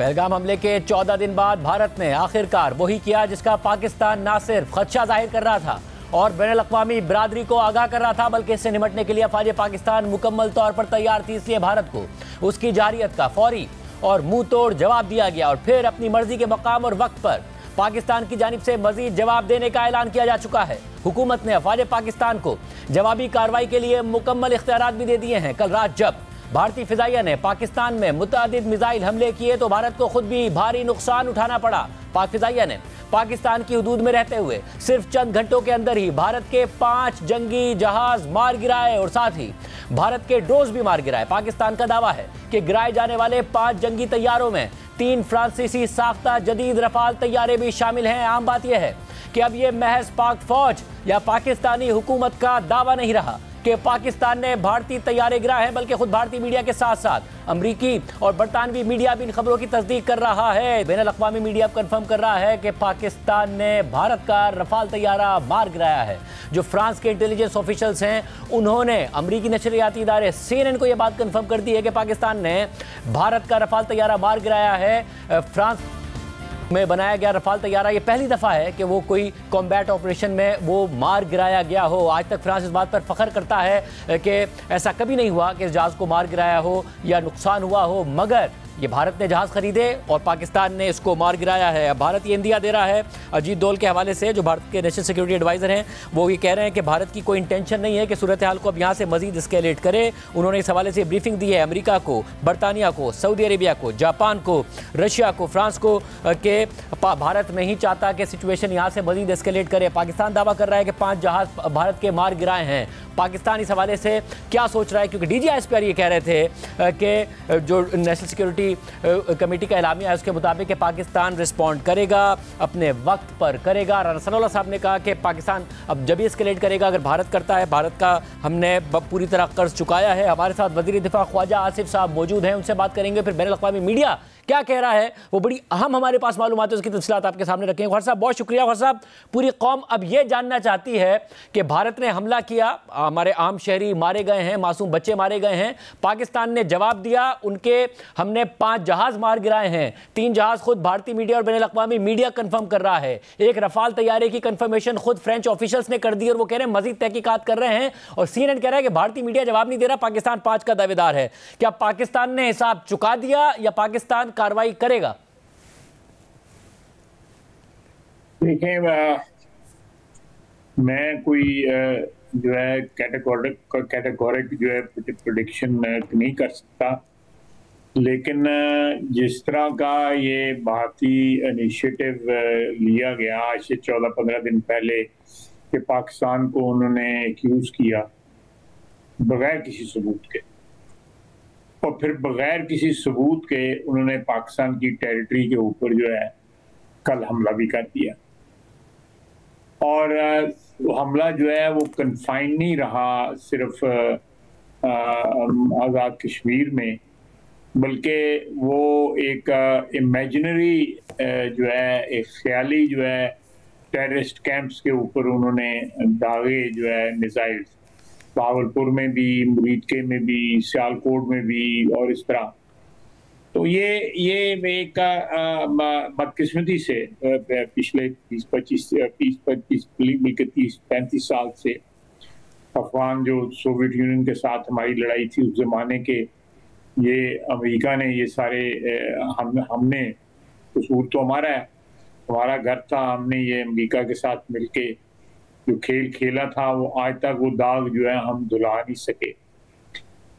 पहलगाम हमले के 14 दिन बाद भारत ने आखिरकार वही किया जिसका पाकिस्तान न सिर्फ खदशा जाहिर कर रहा था और बैनुल-अक़वामी बिरादरी को आगाह कर रहा था, बल्कि इससे निपटने के लिए अफ़वाज पाकिस्तान मुकम्मल तौर पर तैयार थी। इसलिए भारत को उसकी जारहियत का फौरी और मुंह तोड़ जवाब दिया गया और फिर अपनी मर्जी के मकाम और वक्त पर पाकिस्तान की जानिब से मजीद जवाब देने का ऐलान किया जा चुका है। हुकूमत ने अफ़वाज पाकिस्तान को जवाबी कार्रवाई के लिए मुकम्मल इख्तियारात भी दे दिए हैं। कल रात जब भारतीय फिजाइया ने पाकिस्तान में मुतअद्दिद मिसाइल हमले किए तो भारत को खुद भी भारी नुकसान उठाना पड़ा। पाक फिजाइया ने पाकिस्तान की हुदूद में रहते हुए सिर्फ चंद घंटों के अंदर ही भारत के 5 जंगी जहाज मार गिराए और साथ ही भारत के ड्रोन भी मार गिराए। पाकिस्तान का दावा है कि गिराए जाने वाले 5 जंगी तैयारों में 3 फ्रांसीसी साख्ता जदीद रफाल तैयारे भी शामिल हैं। आम बात यह है कि अब यह महज पाक फौज या पाकिस्तानी हुकूमत का दावा नहीं रहा कि पाकिस्तान ने भारतीय तैयारे गिराए हैं, बल्कि खुद भारतीय मीडिया के साथ साथ अमरीकी और बरतानवी मीडिया भी इन खबरों की तस्दीक कर रहा है। बैनुल-अक़वामी मीडिया कंफर्म कर रहा है कि पाकिस्तान ने भारत का रफाल तैयारा मार गिराया है। जो फ्रांस के इंटेलिजेंस ऑफिशियल्स हैं उन्होंने अमरीकी नशरियाती इदारे CNN को यह बात कंफर्म कर दी है कि पाकिस्तान ने भारत का रफाल तैयारा मार गिराया है। फ्रांस में बनाया गया रफाल तैयारा ये पहली दफ़ा है कि वो कोई कॉम्बैट ऑपरेशन में वो मार गिराया गया हो। आज तक फ्रांस इस बात पर फख्र करता है कि ऐसा कभी नहीं हुआ कि इस जहाज़ को मार गिराया हो या नुकसान हुआ हो, मगर ये भारत ने जहाज़ खरीदे और पाकिस्तान ने इसको मार गिराया है। अब भारत ये इंदिया दे रहा है अजीत डोल के हवाले से, जो भारत के नेशनल सिक्योरिटी एडवाइज़र हैं, वो ये कह रहे हैं कि भारत की कोई इंटेंशन नहीं है कि सूरत हाल को अब यहाँ से मजीद एस्केलेट करे। उन्होंने इस हवाले से ब्रीफिंग दी है अमेरिका को, बरतानिया को, सऊदी अरेबिया को, जापान को, रशिया को, फ्रांस को कि भारत नहीं चाहता कि सिचुएशन यहाँ से मजीद एस्केलेट करे। पाकिस्तान दावा कर रहा है कि 5 जहाज़ भारत के मार गिराए हैं। पाकिस्तान इस हवाले से क्या सोच रहा है, क्योंकि DGISPR ये कह रहे थे कि जो नेशनल सिक्योरिटी कमेटी का एलामिया है उसके मुताबिक कि पाकिस्तान रिस्पॉन्ड करेगा, अपने वक्त पर करेगा। राना सनाउल्लाह साहब ने कहा कि पाकिस्तान अब जब भी एस्केलेट करेगा, अगर भारत करता है, भारत का हमने पूरी तरह कर्ज चुकाया है। हमारे साथ वज़ीर दिफा ख्वाजा आसिफ साहब मौजूद हैं, उनसे बात करेंगे। फिर बैनुल-अक़वामी मीडिया क्या कह रहा है वो बड़ी अहम हमारे पास मालूमात है, उसकी तफसीलात आपके सामने रखेंगे। ख्वाजा साहब बहुत शुक्रिया। ख्वाजा साहब, पूरी कौम अब ये जानना चाहती है कि भारत ने हमला किया, हमारे आम शहरी मारे गए हैं, मासूम बच्चे मारे गए हैं, पाकिस्तान ने जवाब दिया, उनके हमने 5 जहाज मार गिराए हैं। 3 जहाज खुद भारतीय मीडिया और बैनुल-अक़वामी मीडिया कंफर्म कर रहा है। एक रफाल तैयारे की कंफर्मेशन खुद फ्रेंच ऑफिशियल्स ने कर दी और वो कह रहे हैं मजीद तहकीकात कर रहे हैं। और CNN कह रहा है कि भारतीय मीडिया जवाब नहीं दे रहा, पाकिस्तान 5 का दावेदार है। क्या पाकिस्तान ने हिसाब चुका दिया या पाकिस्तान कार्रवाई करेगा? देखिए, मैं कोई जो है कैटेगोरिक जो है प्रेडिक्शन नहीं कर सकता, लेकिन जिस तरह का ये भारतीय इनिशिएटिव लिया गया आज से 14-15 दिन पहले कि पाकिस्तान को उन्होंने एक्यूज किया बगैर किसी सबूत के, और फिर बगैर किसी सबूत के उन्होंने पाकिस्तान की टेरिटरी के ऊपर जो है कल हमला भी कर दिया। और वो हमला जो है वो कन्फाइन नहीं रहा सिर्फ आज़ाद कश्मीर में, बल्कि वो एक इमेजिनरी जो है, एक ख्याली जो है टेररिस्ट कैंप्स के ऊपर उन्होंने दागे जो है मिसाइल, भावलपुर में भी, मुरीदके में भी, सियालकोट में भी और इस तरह। तो ये एक बदकिस्मती से पिछले 30-35 बल्कि 30-35 साल से अफगान जो सोवियत यूनियन के साथ हमारी लड़ाई थी उस जमाने के, ये अमेरिका ने ये सारे हमने कसूर तो हमारा है, हमारा घर था, हमने ये अमेरिका के साथ मिलके जो खेल खेला था वो आज तक वो दाग जो है हम धुला नहीं सके।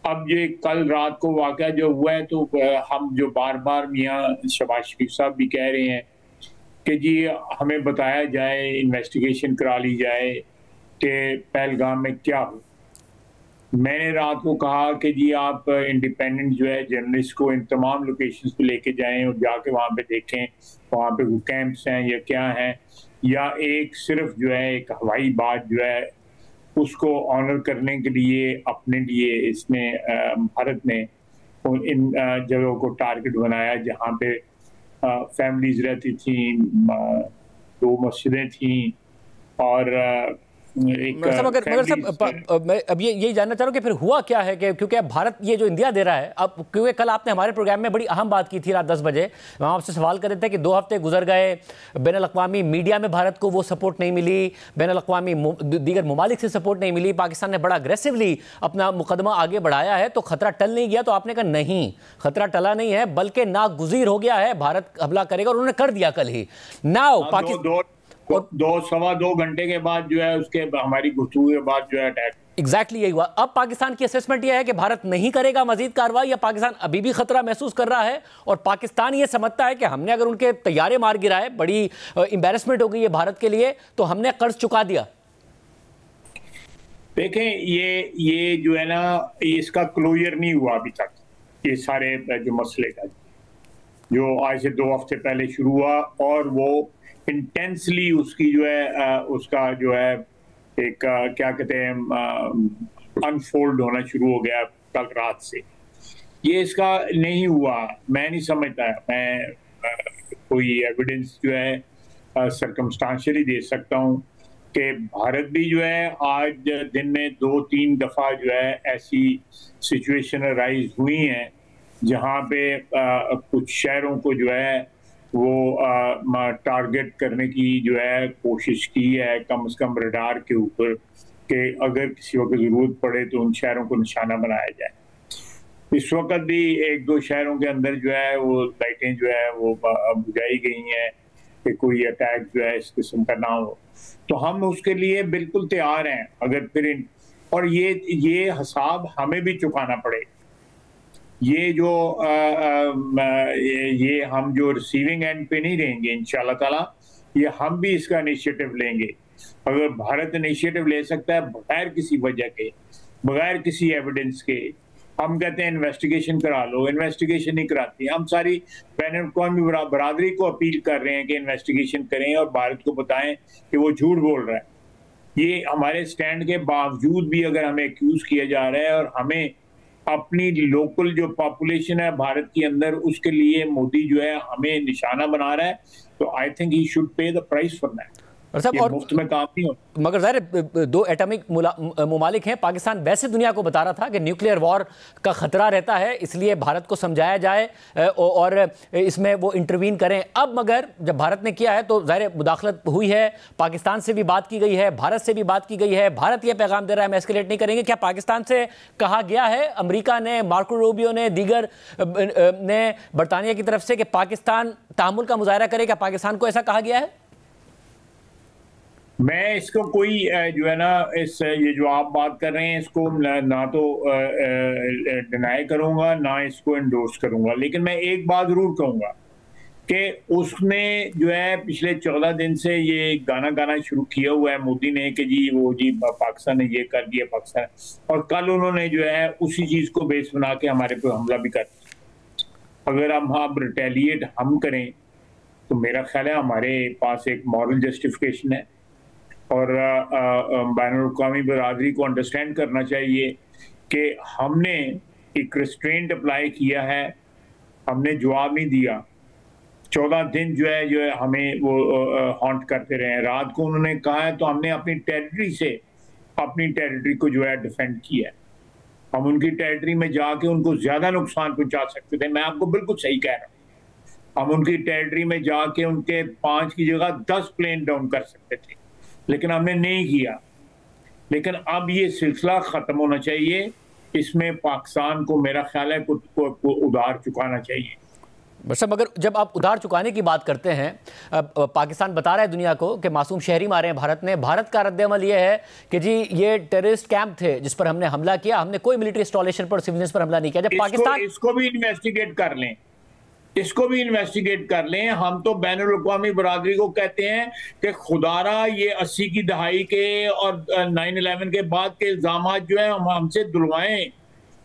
अब ये कल रात को वाकया जो हुआ है, तो हम जो बार बार मियाँ शहबाज शरीफ साहब भी कह रहे हैं कि जी हमें बताया जाए, इन्वेस्टिगेशन करा ली जाए कि पहलगाम में क्या हो। मैंने रात को कहा कि जी आप इंडिपेंडेंट जो है जर्नलिस्ट को इन तमाम लोकेशंस पे लेके जाएं और जाके वहाँ पे देखें वहाँ पे वो कैंप्स हैं या क्या हैं, या एक सिर्फ जो है एक हवाई बात जो है उसको ऑनर करने के लिए अपने लिए इसने भारत ने इन जगहों को टारगेट बनाया जहाँ पे फैमिलीज रहती थी, 2 मस्जिदें थी और मगर साहब मैं अब यही जानना चाह रहा हूँ कि फिर हुआ क्या है कि क्योंकि अब भारत ये जो इंडिया दे रहा है, अब क्योंकि कल आपने हमारे प्रोग्राम में बड़ी अहम बात की थी रात 10 बजे, हम आपसे सवाल कर रहे थे कि 2 हफ्ते गुजर गए, बैनुल-अक़वामी मीडिया में भारत को वो सपोर्ट नहीं मिली, बैनुल-अक़वामी दीगर ममालिक से सपोर्ट नहीं मिली, पाकिस्तान ने बड़ा अग्रेसिवली अपना मुकदमा आगे बढ़ाया है, तो खतरा टल नहीं गया। तो आपने कहा नहीं, खतरा टला नहीं है बल्कि नागुज़ीर हो गया है, भारत हमला करेगा, और उन्होंने कर दिया कल ही। नाउ पाकिस्तान और 2-2.25 घंटे के बाद जो है उसके हमारी गुफ्तगू के बाद जो है अटैक एग्जैक्टली यही हुआ। अब पाकिस्तान की असेसमेंट यह है कि भारत नहीं करेगा मजीद कार्रवाई, या पाकिस्तान अभी भी खतरा महसूस कर रहा है और पाकिस्तान ये समझता है कि हमने अगर उनके तैयारे मार गिराए, बड़ी एम्बैरेसमेंट हो गई है भारत के लिए, तो हमने कर्ज चुका दिया। देखें, ये जो है ना, इसका क्लोजर नहीं हुआ अभी तक, ये सारे जो मसले का जो आज से 2 हफ्ते पहले शुरू हुआ, और वो इंटेंसली उसकी जो है उसका जो है एक क्या कहते हैं अनफोल्ड होना शुरू हो गया कल रात से। ये इसका नहीं हुआ, मैं नहीं समझता, मैं कोई एविडेंस जो है सर्कमस्टांशियली दे सकता हूँ कि भारत भी जो है आज दिन में 2-3 दफ़ा जो है ऐसी सिचुएशन राइज हुई हैं जहाँ पे कुछ शहरों को जो है वो टारगेट करने की जो है कोशिश की है, कम से कम रडार के ऊपर, कि अगर किसी वक्त ज़रूरत पड़े तो उन शहरों को निशाना बनाया जाए। इस वक्त भी 1-2 शहरों के अंदर जो है वो लाइटें जो है वो बुझाई गई हैं कि कोई अटैक जो है इस किस्म का ना हो। तो हम उसके लिए बिल्कुल तैयार हैं, अगर फिर और ये हिसाब हमें भी चुकाना पड़े। ये जो ये हम जो रिसीविंग एंड पे नहीं रहेंगे इंशाल्लाह ताला, ये हम भी इसका इनिशिएटिव लेंगे। अगर भारत इनिशिएटिव ले सकता है बगैर किसी वजह के, बगैर किसी एविडेंस के, हम कहते हैं इन्वेस्टिगेशन करा लो, इन्वेस्टिगेशन नहीं कराती। हम सारी बैनुल-अक़वामी बरादरी को अपील कर रहे हैं कि इन्वेस्टिगेशन करें और भारत को बताएं कि वो झूठ बोल रहा है। ये हमारे स्टैंड के बावजूद भी अगर हमें एक्यूज किया जा रहा है, और हमें अपनी लोकल जो पॉपुलेशन है भारत के अंदर, उसके लिए मोदी जो है हमें निशाना बना रहा है, तो I think he should pay the price for that. और मुफ्त में काम नहीं होता। मगर ज़ाहिर 2 एटॉमिक मुमालिक हैं, पाकिस्तान वैसे दुनिया को बता रहा था कि न्यूक्लियर वॉर का खतरा रहता है, इसलिए भारत को समझाया जाए और इसमें वो इंटरवीन करें। अब मगर जब भारत ने किया है तो ज़ाहिर मुदाखलत हुई है, पाकिस्तान से भी बात की गई है, भारत से भी बात की गई है, भारत ये पैगाम दे रहा है हम एस्केलेट नहीं करेंगे। क्या पाकिस्तान से कहा गया है, अमेरिका ने, मार्को रूबियो ने, दीगर ने, बरतानिया की तरफ से, कि पाकिस्तान तहम्मुल का मुजाहरा करे? क्या पाकिस्तान को ऐसा कहा गया है? मैं इसको कोई जो है ना, ये जो आप बात कर रहे हैं इसको ना तो डिनाई करूंगा ना इसको एंडोर्स करूंगा, लेकिन मैं एक बात जरूर कहूंगा कि उसने जो है पिछले 14 दिन से ये गाना शुरू किया हुआ है मोदी ने कि जी वो जी पाकिस्तान ने ये कर दिया पाकिस्तान, और कल उन्होंने जो है उसी चीज को बेस बना के हमारे पे हमला भी कर दिया। अगर हम रिटेलिएट हम करें तो मेरा ख्याल है हमारे पास एक मॉरल जस्टिफिकेशन है, और बैनुल-अक़वामी बरादरी को अंडरस्टैंड करना चाहिए कि हमने एक रिस्ट्रेंट अप्लाई किया है, हमने जवाब नहीं दिया। 14 दिन जो है हमें वो हॉन्ट करते रहे। रात को उन्होंने कहा है तो हमने अपनी टेरिटरी को जो है डिफेंड किया है। हम उनकी टेरिटरी में जाके उनको ज्यादा नुकसान पहुंचा सकते थे, मैं आपको बिल्कुल सही कह रहा हूँ। हम उनकी टेरिटरी में जाके उनके 5 की जगह 10 प्लेन डाउन कर सकते थे, लेकिन हमने नहीं किया। लेकिन अब ये सिलसिला खत्म होना चाहिए, इसमें पाकिस्तान को मेरा ख्याल है को उधार चुकाना चाहिए। मतलब अगर जब आप उधार चुकाने की बात करते हैं, पाकिस्तान बता रहा है दुनिया को कि मासूम शहरी मारे हैं भारत ने, भारत का रद्द-ए-अमल ये है कि जी ये टेररिस्ट कैंप थे जिस पर हमने हमला किया, हमने कोई मिलिट्री इंस्टॉलेशन पर, सिविलियंस पर हमला नहीं किया। जब पाकिस्तान इसको भी इन्वेस्टिगेट कर लें, इसको भी इन्वेस्टिगेट कर लें। हम तो बैनुल-अक़वामी बरादरी को कहते हैं कि खुदारा ये 80 की दहाई के और 9/11 के बाद के इल्जामात जो है हम हमसे धुलवाएं,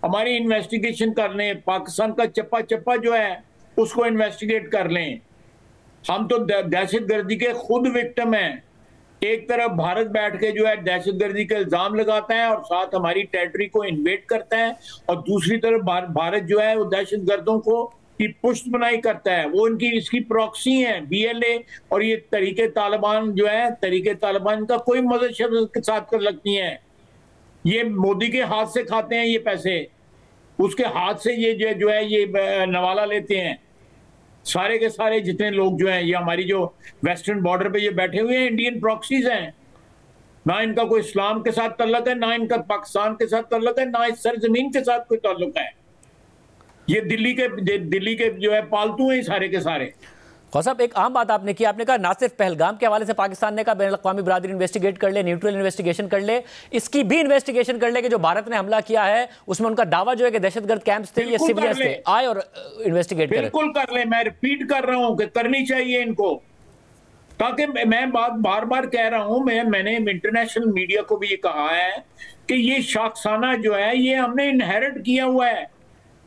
हमारी इन्वेस्टिगेशन कर लें, पाकिस्तान का चप्पा चप्पा जो है उसको इन्वेस्टिगेट कर लें। हम तो दहशतगर्दी के खुद विक्टिम हैं। एक तरफ भारत बैठ के जो है दहशतगर्दी का इल्जाम लगाता है और साथ हमारी टेरिटरी को इन्वेड करता है, और दूसरी तरफ भारत जो है वो दहशतगर्दों को की पुष्ट बनाई करता है, वो इनकी इसकी प्रॉक्सी है BLA। और ये तरीके तालिबान जो है, तरीके तालिबान का कोई मदद के साथ कर लगती है। ये मोदी के हाथ से खाते हैं ये पैसे, उसके हाथ से ये जो है ये नवाला लेते हैं। सारे के सारे जितने लोग जो हैं, ये हमारी जो वेस्टर्न बॉर्डर पे ये बैठे हुए हैं, इंडियन प्रॉक्सीज हैं। ना इनका कोई इस्लाम के साथ ताल्लुक है, ना इनका पाकिस्तान के साथ ताल्लुक है, ना इस सरजमीन के साथ कोई ताल्लुक है। ये दिल्ली के जो है पालतू हैं सारे के सारे। खौस साहब, एक आम बात आपने की, आपने कहा ना सिर्फ पहलगाम के हवाले से पाकिस्तान ने कहा बैनुल-अक़वामी बिरादरी इन्वेस्टिगेट कर ले, न्यूट्रल इन्वेस्टिगेशन कर ले, इसकी भी इन्वेस्टिगेशन कर ले कि जो भारत ने हमला किया है उसमें उनका दावा जो है कि दहशतगर्द कैंप्स थे, ये सिविलियंस थे, आए और इन्वेस्टिगेट करें। बिल्कुल कर ले, मैं रिपीट कर रहा हूं कि करनी चाहिए इनको। ताकि मैं बात बार बार कह रहा हूं, मैंने इंटरनेशनल मीडिया को भी ये कहा है कि ये शाखसाना जो है ये हमने इनहेरिट किया हुआ है।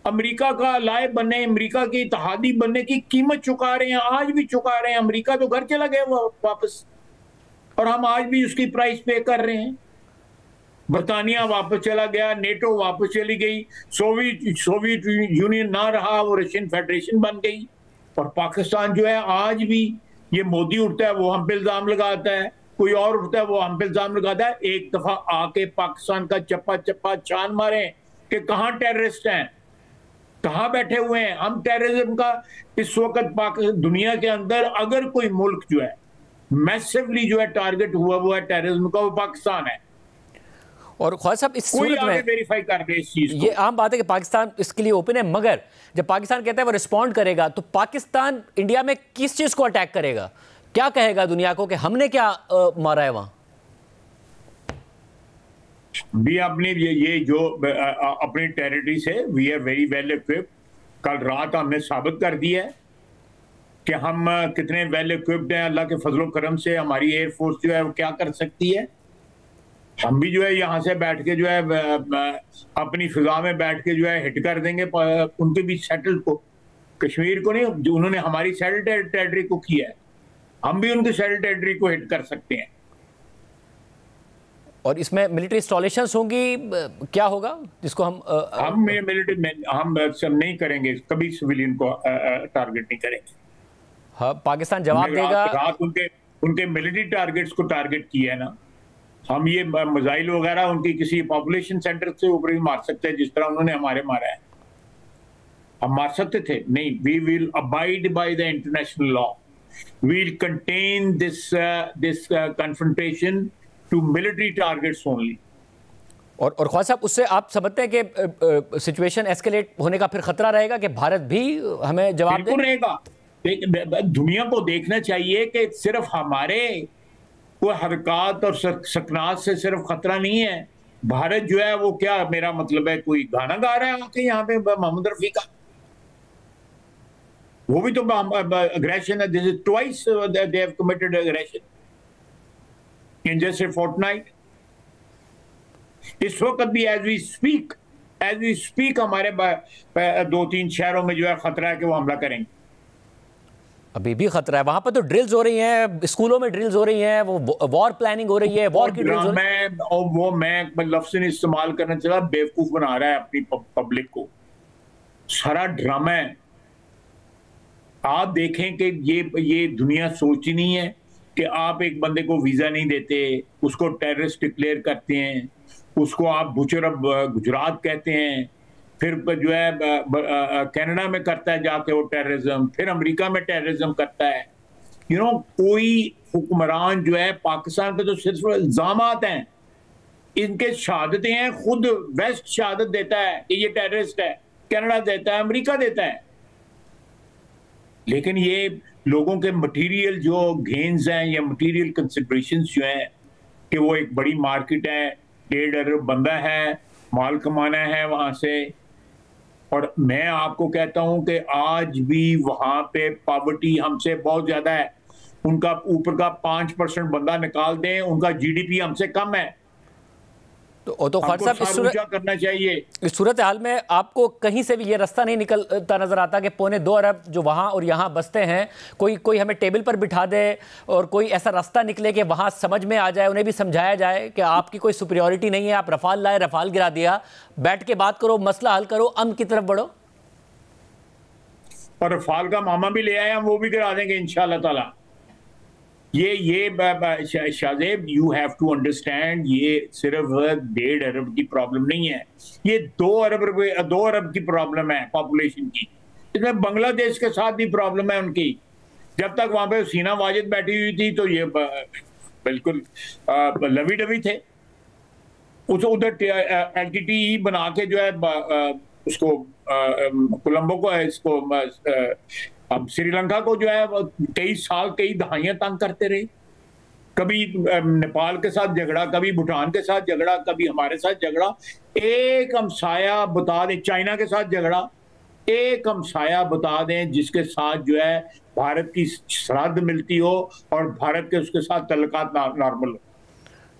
अमेरिका का अलाय बनने, अमेरिका की इत्तेहादी बनने की कीमत चुका रहे हैं, आज भी चुका रहे हैं। अमेरिका तो घर चला गया वापस, और हम आज भी उसकी प्राइस पे कर रहे हैं। बरतानिया वापस चला गया, नेटो वापस चली गई, सोवियत यूनियन ना रहा, वो रशियन फेडरेशन बन गई। और पाकिस्तान जो है आज भी, ये मोदी उठता है वो हम पे इल्जाम लगाता है, कोई और उठता है वो हम पे इल्जाम लगाता है। एक दफा आके पाकिस्तान का चप्पा चप्पा छान मारे कि कहां टेररिस्ट हैं, कहां बैठे हुए हैं। हम टेररिज्म का इस वक्त दुनिया के अंदर अगर कोई मुल्क जो है मैसिवली जो है टारगेट हुआ है टेररिज्म का, वो पाकिस्तान है। और ख्वाजा साहब, इस सूरत में वेरीफाई कर दे इस चीज को। ये आम बात है कि पाकिस्तान इसके लिए ओपन है, मगर जब पाकिस्तान कहता है वो रिस्पॉन्ड करेगा, तो पाकिस्तान इंडिया में किस चीज को अटैक करेगा? क्या कहेगा दुनिया को कि हमने क्या मारा है वहां? भी अपनी ये जो अपनी टेरिटरी से we are very well equipped. कल रात हमने साबित कर दिया है कि हम कितने वेल इक्विप्ड हैं। अल्लाह के फजलो करम से हमारी एयरफोर्स जो है वो क्या कर सकती है। हम भी जो है यहाँ से बैठ के जो है अपनी फिजा में बैठ के जो है हिट कर देंगे उनके भी सेटल्ड को, कश्मीर को नहीं, जो उन्होंने हमारी सेटल्ड टेरिटरी को किया है, हम भी उनकी सेटल्ड टेरिटरी को हिट कर सकते हैं। और इसमें मिलिट्री इंस्टॉलेशंस होंगी, क्या होगा जिसको हम मिलिट्री में हम सब नहीं करेंगे, कभी सिविलियन को टारगेट नहीं करेंगे। हाँ, पाकिस्तान जवाब देगा। रात उनके मिलिट्री टारगेट्स को टारगेट किया है ना। हम ये मिसाइल वगैरह उनकी किसी पॉपुलेशन सेंटर से ऊपर भी मार सकते हैं, जिस तरह उन्होंने हमारे मारा है। हम मार सकते थे नहीं। We will abide by the international law, we will contain this confrontation to military targets only. और ख्वाजा साहब, उससे आप समझते हैं कि सिचुएशन एस्केलेट होने का फिर खतरा रहेगा कि भारत भी हमें जवाब दे? रहेगा। दुनिया को देखना चाहिए कि सिर्फ हमारे कोई हरकत और सकनात से सिर्फ खतरा नहीं है। भारत जो है वो क्या, मेरा मतलब है कोई गाना गा रहा है आके यहाँ पे मोहम्मद रफी का, वो भी तो अग्रेशन है। This is twice they have committed aggression in just a fortnight. इस वक्त भी एज वी स्पीक हमारे 2-3 शहरों में जो है खतरा है कि वो हमला करेंगे। अभी भी खतरा है वहां पर, तो ड्रिल्स हो रही हैं, स्कूलों में ड्रिल्स हो रही हैं, वो वॉर प्लानिंग हो रही है, वॉर की ड्रिल्स हो रही है। मैं लफ्ज़ नहीं इस्तेमाल करना चाहता, बेवकूफ बना रहा है अपनी पब्लिक को, सारा ड्रामा है। आप देखें कि ये दुनिया सोचती नहीं है कि आप एक बंदे को वीजा नहीं देते, उसको टेररिस्ट डिक्लेयर करते हैं, उसको आप बुचर ऑफ गुजरात कहते हैं, फिर जो है कनाडा में करता है जाके वो टेररिज्म, फिर अमेरिका में टेररिज्म करता है। कोई हुक्मरान जो है पाकिस्तान पे तो सिर्फ इल्जामात हैं, इनके शहादतें हैं, खुद वेस्ट शहादत देता है कि ये टेररिस्ट है, कनाडा देता है, अमेरिका देता है। लेकिन ये लोगों के मटेरियल जो गेन्स हैं या मटेरियल कंसिडरेशंस जो हैं कि वो एक बड़ी मार्केट है, 1.5 अरब बंदा है, माल कमाना है वहां से। और मैं आपको कहता हूं कि आज भी वहां पे पॉवर्टी हमसे बहुत ज्यादा है। उनका ऊपर का 5% बंदा निकाल दें, उनका GDP हमसे कम है। तो खान साहब, करना चाहिए। इस सूरत हाल में आपको कहीं से भी ये रास्ता नहीं निकलता नजर आता कि 2.25 अरब जो वहाँ और यहाँ बसते हैं, कोई हमें टेबल पर बिठा दे और कोई ऐसा रास्ता निकले कि वहाँ समझ में आ जाए, उन्हें भी समझाया जाए कि आपकी कोई सुपीरियॉरिटी नहीं है, आप रफाल लाए, रफाल गिरा दिया, बैठ के बात करो, मसला हल करो, अमन की तरफ बढ़ो। और रफाल का मामा भी ले आए, हम वो भी गिरा देंगे इंशाल्लाह ताला। ये Shahzeb, you have to understand, ये सिर्फ 1.5 अरब की प्रॉब्लम नहीं है, ये 2 अरब की प्रॉब्लम है पॉपुलेशन की। इसमें बांग्लादेश के साथ भी प्रॉब्लम है उनकी। जब तक वहां पे सीना वाजिद बैठी हुई थी तो ये बिल्कुल लवी डवी थे। उधर एलटीटी बना के जो है उसको कोलंबो को इसको अब श्रीलंका को जो है कई साल कई दहाइयां तंग करते रहे। कभी नेपाल के साथ झगड़ा, कभी भूटान के साथ झगड़ा, कभी हमारे साथ झगड़ा। एक हमसाया बता दें, चाइना के साथ झगड़ा, एक हमसाया बता दें जिसके साथ जो है भारत की सरहद मिलती हो और भारत के उसके साथ तल्लुकात नॉर्मल हो।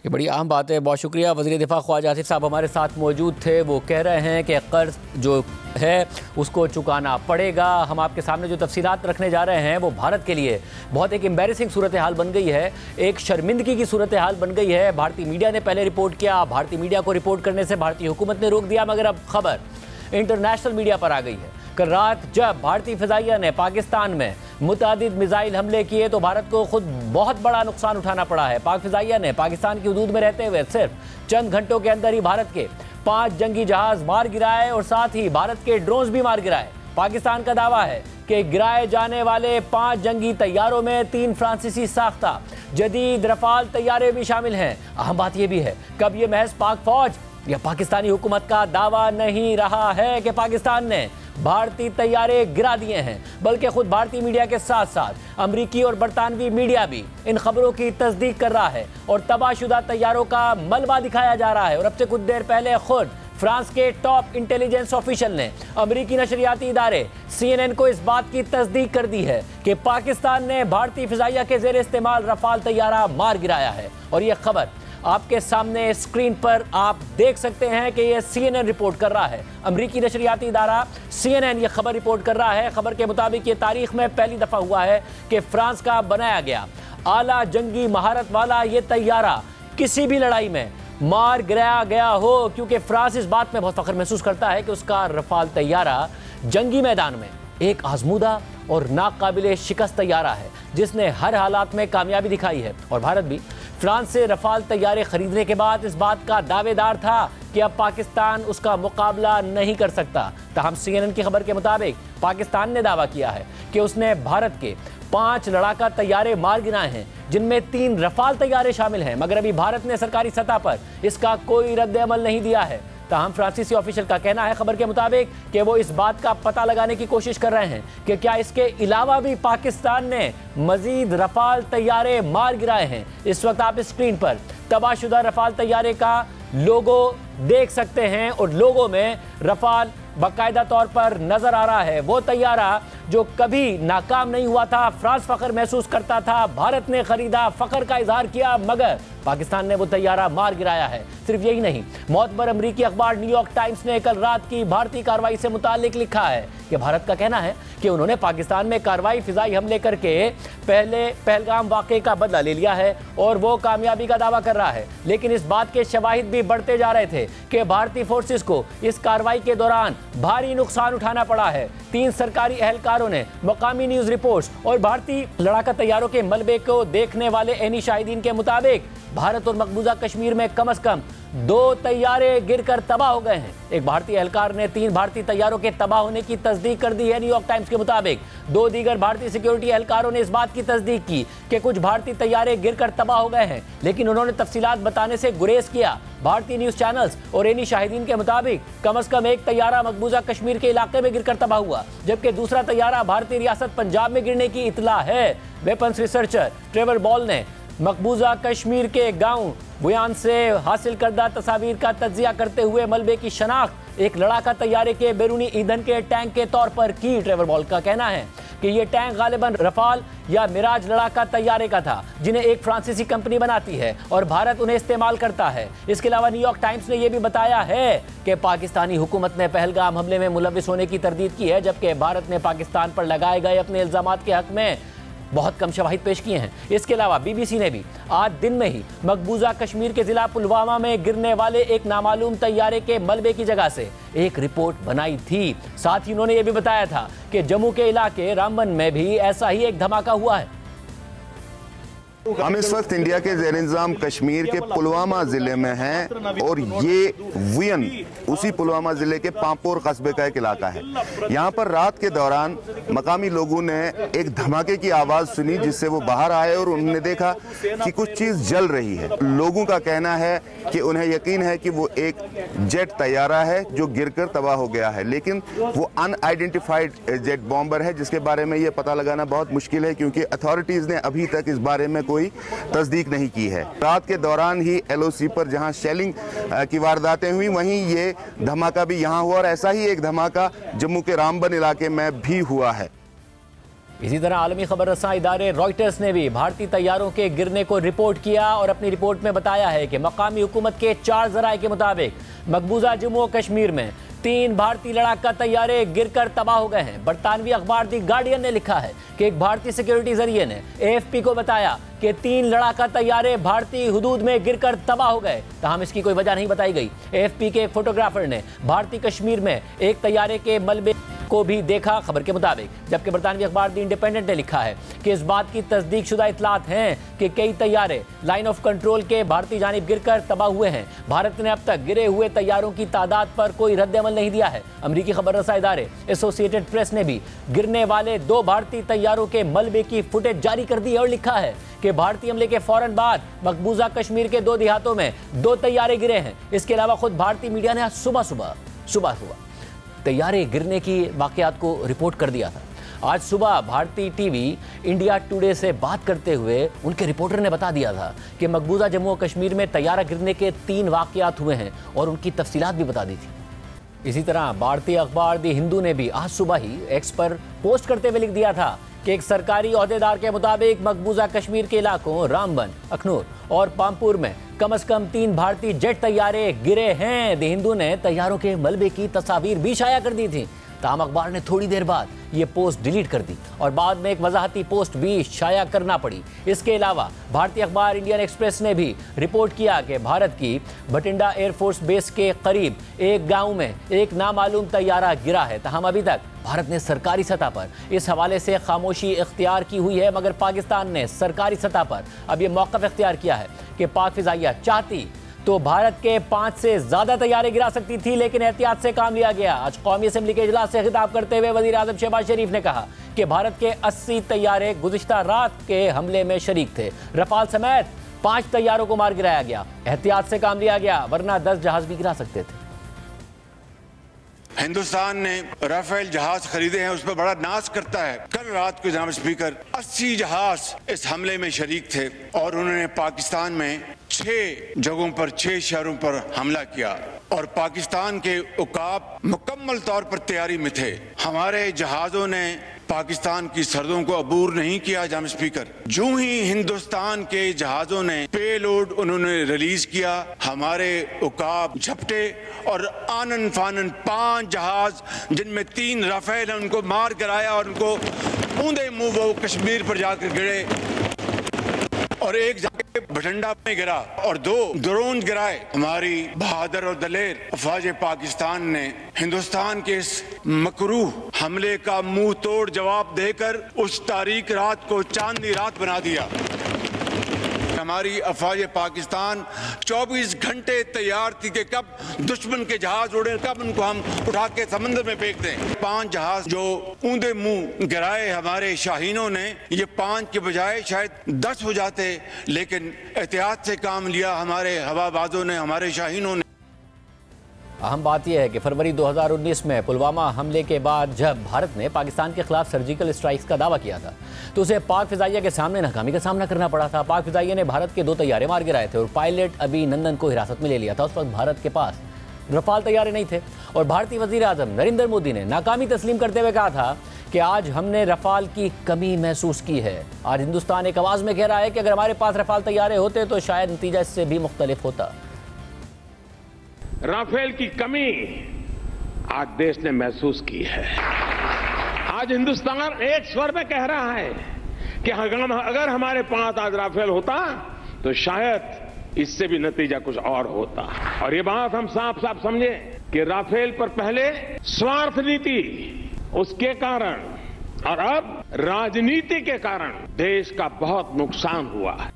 ये बड़ी अहम बात है। बहुत शुक्रिया। वज़ीर दिफा ख्वाजा आसिफ साहब हमारे साथ मौजूद थे। वो कह रहे हैं कि कर्ज जो है उसको चुकाना पड़ेगा। हम आपके सामने जो तफसीलात रखने जा रहे हैं वो भारत के लिए बहुत एक एम्बैरेसिंग सूरत हाल बन गई है, एक शर्मिंदगी की सूरत हाल बन गई है। भारतीय मीडिया ने पहले रिपोर्ट किया, भारतीय मीडिया को रिपोर्ट करने से भारतीय हुकूमत ने रोक दिया, मगर अब खबर इंटरनेशनल मीडिया पर आ गई है। कल रात जब भारतीय फ़िज़ाइया ने पाकिस्तान में मुतादिद मिसाइल हमले किए तो भारत को खुद बहुत बड़ा नुकसान उठाना पड़ा है। पाक फ़िज़ाइया ने पाकिस्तान की हदूद में रहते हुए सिर्फ चंद घंटों के अंदर ही भारत के 5 जंगी जहाज़ मार गिराए और साथ ही भारत के ड्रोन्स भी मार गिराए। पाकिस्तान का दावा है कि गिराए जाने वाले 5 जंगी तैयारों में 3 फ्रांसीसी साख्ता जदीद रफाल तैयारे भी शामिल हैं। अहम बात यह भी है, कब ये महज पाक फौज या पाकिस्तानी हुकूमत का दावा नहीं रहा है कि पाकिस्तान ने भारतीय तैयारे गिरा दिए हैं, बल्कि खुद भारतीय मीडिया के साथ साथ अमरीकी और बरतानवी मीडिया भी इन खबरों की तस्दीक कर रहा है और तबाहशुदा तैयारों का मलबा दिखाया जा रहा है। और अब से कुछ देर पहले खुद फ्रांस के टॉप इंटेलिजेंस ऑफिशियल ने अमरीकी नशरियाती इदारे CNN को इस बात की तस्दीक कर दी है कि पाकिस्तान ने भारतीय फ़िज़ाइया के ज़ेर इस्तेमाल रफाल तैयारा मार गिराया है। और यह खबर आपके सामने स्क्रीन पर आप देख सकते हैं कि यह CNN रिपोर्ट कर रहा है। अमरीकी नशरियाती इदारा CNN यह खबर रिपोर्ट कर रहा है। खबर के मुताबिक ये तारीख में पहली दफ़ा हुआ है कि फ्रांस का बनाया गया आला जंगी महारत वाला ये तैयारा किसी भी लड़ाई में मार गिराया गया हो, क्योंकि फ्रांस इस बात में बहुत फख्र महसूस करता है कि उसका रफाल तैयारा जंगी मैदान में एक आजमूदा और नाकाबिले शिकस्त तैयारा है जिसने हर हालात में कामयाबी दिखाई है। और भारत भी फ्रांस से रफाल तैयारे खरीदने के बाद इस बात का दावेदार था कि अब पाकिस्तान उसका मुकाबला नहीं कर सकता। तहम CNN की खबर के मुताबिक पाकिस्तान ने दावा किया है कि उसने भारत के 5 लड़ाका तैयारे मार गिराए हैं, जिनमें 3 रफाल तैयारे शामिल हैं, मगर अभी भारत ने सरकारी सतह पर इसका कोई रद्द अमल नहीं दिया है। ताहम फ्रांसीसी ऑफिशियल का कहना है खबर के मुताबिक कि वो इस बात का पता लगाने की कोशिश कर रहे हैं कि क्या इसके अलावा भी पाकिस्तान ने मजीद रफाल तैयारे मार गिराए हैं। इस वक्त आप स्क्रीन पर तबाहशुदा रफाल तैयारे का लोगो देख सकते हैं और लोगो में रफाल बाकायदा तौर पर नजर आ रहा है। वो तैयारा जो कभी नाकाम नहीं हुआ था, फ्रांस फख्र महसूस करता था, भारत ने खरीदा, फख्र का इजहार किया, मगर पाकिस्तान ने वो तैयारा मार गिराया है। सिर्फ यही नहीं, मोतबर अमरीकी अखबार न्यूयॉर्क टाइम्स ने कल रात की भारतीय कार्रवाई से मुतालिक लिखा है कि भारत का कहना है कि उन्होंने पाकिस्तान में कार्रवाई फिजाई हमले करके पहले पहलगाम वाक़े का बदला ले लिया है और वो कामयाबी का दावा कर रहा है। लेकिन इस बात के शवाहिद भी बढ़ते जा रहे थे कि भारतीय फोर्सेस को इस कार्रवाई के दौरान भारी नुकसान उठाना पड़ा है। 3 सरकारी एहलकारों ने मकामी न्यूज़ रिपोर्ट्स और भारतीय लड़ाका तैयारों के मलबे को देखने वाले ऐनी शाहिदीन के मुताबिक भारत और मकबूजा कश्मीर में कम से कम 2 तैयारे गिरकर तबाह हो गए हैं। एक भारतीय एहलकार ने 3 भारतीय तैयारों के तबाह होने की तस्दीक कर दी है। न्यूयॉर्क टाइम्स के मुताबिक 2 दीगर भारतीय सिक्योरिटी एहलकारों ने इस बात की तस्दीक की कि कुछ भारतीय तैयारे गिरकर तबाह हो गए हैं, लेकिन उन्होंने तफसीलात बताने से गुरेज किया। भारतीय न्यूज़ चैनल्स और ऐनी शाहिदीन के मुताबिक कम से कम एक तैयारा मकबूजा कश्मीर के इलाके में गिरकर तबाह हुआ, जबकि दूसरा तैयारा भारतीय रियासत पंजाब में गिरने की इतला है। वेपन्स रिसर्चर ट्रेवर बॉल ने मकबूजा कश्मीर के गांव बुयान से हासिल करदा तस्वीर का तज्जिया करते हुए मलबे की शनाख्त एक लड़ाका तैयारे के बैरूनी ईंधन के टैंक के तौर पर की। ट्रेवर बॉल का कहना है कि यह टैंक गालिबन रफाल या मिराज लड़ाका तैयारे का था, जिन्हें एक फ्रांसीसी कंपनी बनाती है और भारत उन्हें इस्तेमाल करता है। इसके अलावा न्यूयॉर्क टाइम्स ने यह भी बताया है कि पाकिस्तानी हुकूमत ने पहलगाम हमले में मुलविस होने की तरदीद की है, जबकि भारत ने पाकिस्तान पर लगाए गए अपने इल्जामात के हक में बहुत कम शवाहिद पेश किए हैं। इसके अलावा बीबीसी ने भी आज दिन में ही मकबूजा कश्मीर के जिला पुलवामा में गिरने वाले एक नामालूम तैयारे के मलबे की जगह से एक रिपोर्ट बनाई थी। साथ ही उन्होंने ये भी बताया था कि जम्मू के इलाके रामबन में भी ऐसा ही एक धमाका हुआ है। हम इस वक्त इंडिया के ज़ेर इंतज़ाम कश्मीर के पुलवामा ज़िले में हैं और ये वियन उसी पुलवामा ज़िले के पांपोर कस्बे का एक इलाका है। यहाँ पर रात के दौरान मकामी लोगों ने एक धमाके की आवाज़ सुनी, जिससे वो बाहर आए और उन्होंने देखा कि कुछ चीज़ जल रही है। लोगों का कहना है कि उन्हें यकीन है कि वो एक जेट तैयारा है जो गिरकर तबाह हो गया है, लेकिन वो अनआइडेंटिफाइड जेट बॉम्बर है, जिसके बारे में ये पता लगाना बहुत मुश्किल है क्योंकि अथॉरिटीज़ ने अभी तक इस बारे में कोई तस्दीक नहीं की है। रात के दौरान ही LOC पर जहां शेलिंग की वारदातें हुई, वहीं ये धमाका भी यहां हुआ और ऐसा ही एक धमाका जम्मू के रामबन इलाके में भी हुआ है। इसी तरह आलमी खबर रसां इदारे रॉयटर्स ने भी भारतीय तैयारों के गिरने को रिपोर्ट किया और अपनी रिपोर्ट में बताया है कि मकामी हुकूमत के 4 ज़राए के मुताबिक मकबूजा जम्मू और कश्मीर में 3 भारतीय लड़ाका तैयारे गिरकर तबाह हो गए हैं। बरतानवी अखबार दी गार्डियन ने लिखा है कि एक भारतीय सिक्योरिटी जरिए ने AFP को बताया कि 3 लड़ाका तैयारे भारतीय हुदूद में गिरकर तबाह हो गए, ताहम इसकी कोई वजह नहीं बताई गई। AFP के एक फोटोग्राफर ने भारतीय कश्मीर में एक तैयारे के मलबे को भी देखा खबर के मुताबिक, जबकि बरतानवी अखबार दी इंडिपेंडेंट ने लिखा है कि इस बात की तस्दीक शुदा इतलात हैं कि कई तैयारे लाइन ऑफ कंट्रोल के भारतीय जानिब गिरकर तबाह हुए हैं। भारत ने अब तक गिरे हुए तैयारों की तादाद पर कोई रद्द-ए-अमल नहीं दिया है। अमरीकी खबर रसा इदारे एसोसिएटेड प्रेस ने भी गिरने वाले 2 भारतीय तैयारों के मलबे की फुटेज जारी कर दी है और लिखा है कि भारतीय हमले के फौरन बाद मकबूजा कश्मीर के 2 देहातों में 2 तैयारे गिरे हैं। इसके अलावा खुद भारतीय मीडिया ने आज सुबह तैयारे गिरने की वाकयात को रिपोर्ट कर दिया था। आज सुबह भारतीय टीवी इंडिया टुडे से बात करते हुए उनके रिपोर्टर ने बता दिया था कि मकबूजा जम्मू और कश्मीर में तैयारा गिरने के 3 वाकयात हुए हैं और उनकी तफसीलात भी बता दी थी। इसी तरह भारतीय अखबार दी हिंदू ने भी आज सुबह ही एक्स पर पोस्ट करते हुए लिख दिया था कि एक सरकारी ओहदेदार के मुताबिक मकबूजा कश्मीर के इलाकों रामबन, अखनूर और पामपुर में कम से कम 3 भारतीय जेट तैयारे गिरे हैं। द हिंदू ने तैयारों के मलबे की तस्वीर भी शाया कर दी थी। ताहम अखबार ने थोड़ी देर बाद ये पोस्ट डिलीट कर दी और बाद में एक वजाहती पोस्ट भी शाया करना पड़ी। इसके अलावा भारतीय अखबार इंडियन एक्सप्रेस ने भी रिपोर्ट किया कि भारत की भटिंडा एयरफोर्स बेस के करीब एक गांव में एक नामालूम तैयारा गिरा है। ताहम अभी तक भारत ने सरकारी सतह पर इस हवाले से खामोशी इख्तियार की हुई है, मगर पाकिस्तान ने सरकारी सतह पर अब यह मौक़िफ़ इख्तियार किया है कि पाक फ़िज़ाइया चाहती तो भारत के 5 से ज़्यादा तैयारे गिरा सकती थी, लेकिन एहतियात से काम लिया गया। आज कौमी असेंबली के इजलास से खिताब करते हुए वज़ीर आज़म शहबाज शरीफ ने कहा कि भारत के 80 तैयारे गुज़िश्ता रात के हमले में शरीक थे। रफाल समेत 5 तैयारों को मार गिराया गया। एहतियात से काम लिया गया, वरना 10 जहाज भी गिरा सकते थे। हिंदुस्तान ने राफेल जहाज खरीदे हैं, उस पर बड़ा नाज करता है। कल रात को जनाब स्पीकर 80 जहाज इस हमले में शरीक थे और उन्होंने पाकिस्तान में 6 जगहों पर 6 शहरों पर हमला किया और पाकिस्तान के उकाब मुकम्मल तौर पर तैयारी में थे। हमारे जहाजों ने पाकिस्तान की सरहदों को अबूर नहीं किया। जनाब स्पीकर, जो ही हिंदुस्तान के जहाजों ने पेलोड उन्होंने रिलीज किया, हमारे उकाब झपटे और आनन फानन 5 जहाज जिनमें 3 राफेल उनको मार गिराया और उनको ऊंधे मुंह वो कश्मीर पर जाकर गिरे और एक जाके भटिंडा में गिरा और 2 ड्रोन गिराए। हमारी बहादुर और दलेर अफवाज पाकिस्तान ने हिंदुस्तान के इस मकरूह हमले का मुंह तोड़ जवाब देकर उस तारीख रात को चांदनी रात बना दिया। हमारी अफवाज पाकिस्तान 24 घंटे तैयार थी कि कब दुश्मन के जहाज उड़े, कब उनको हम उठा के समंदर में फेंक दें। 5 जहाज जो ऊंधे मुंह गिराए हमारे शाहीनों ने, ये 5 के बजाय शायद 10 हो जाते, लेकिन एहतियात से काम लिया हमारे हवाबाजों ने, हमारे शाहीनों ने। अहम बात यह है कि फरवरी 2019 में पुलवामा हमले के बाद जब भारत ने पाकिस्तान के खिलाफ सर्जिकल स्ट्राइक्स का दावा किया था तो उसे पाक फ़िज़ाइया के सामने नाकामी का सामना करना पड़ा था। पाक फ़िज़ाइया ने भारत के 2 तैयारे मार गिराए थे और पायलट अभिनंदन को हिरासत में ले लिया था। उस वक्त भारत के पास रफाल तैयारे नहीं थे और भारतीय वज़ीर आज़म नरेंद्र मोदी ने नाकामी तस्लीम करते हुए कहा था कि आज हमने रफाल की कमी महसूस की है। आज हिंदुस्तान एक आवाज़ में कह रहा है कि अगर हमारे पास रफाल तैयारे होते तो शायद नतीजा इससे भी मुख्तलिफ होता। राफेल की कमी आज देश ने महसूस की है। आज हिंदुस्तान एक स्वर में कह रहा है कि अगर हमारे पास आज राफेल होता तो शायद इससे भी नतीजा कुछ और होता। और ये बात हम साफ साफ समझे कि राफेल पर पहले स्वार्थ नीति, उसके कारण और अब राजनीति के कारण देश का बहुत नुकसान हुआ है।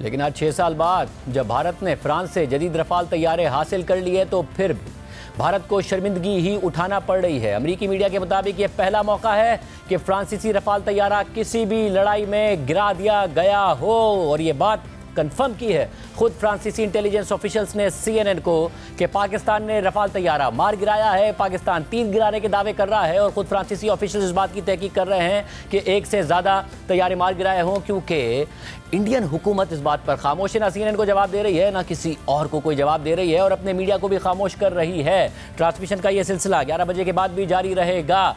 लेकिन आज 6 साल बाद जब भारत ने फ्रांस से जदीद रफाल तैयारे हासिल कर लिए तो फिर भी भारत को शर्मिंदगी ही उठाना पड़ रही है। अमेरिकी मीडिया के मुताबिक ये पहला मौका है कि फ्रांसीसी रफाल तैयारा किसी भी लड़ाई में गिरा दिया गया हो, और ये बात कंफर्म की है खुद फ्रांसीसी इंटेलिजेंस ऑफिशियल्स ने CNN को कि पाकिस्तान ने रफाल तैयारा मार गिराया है। पाकिस्तान 3 गिराने के दावे कर रहा है और खुद फ्रांसीसी ऑफिशियल्स इस बात की तहकीक कर रहे हैं कि 1 से ज़्यादा तैयारे मार गिराए हों, क्योंकि इंडियन हुकूमत इस बात पर खामोश है। ना CNN को जवाब दे रही है, ना किसी और को कोई जवाब दे रही है, और अपने मीडिया को भी खामोश कर रही है। ट्रांसमिशन का ये सिलसिला 11 बजे के बाद भी जारी रहेगा।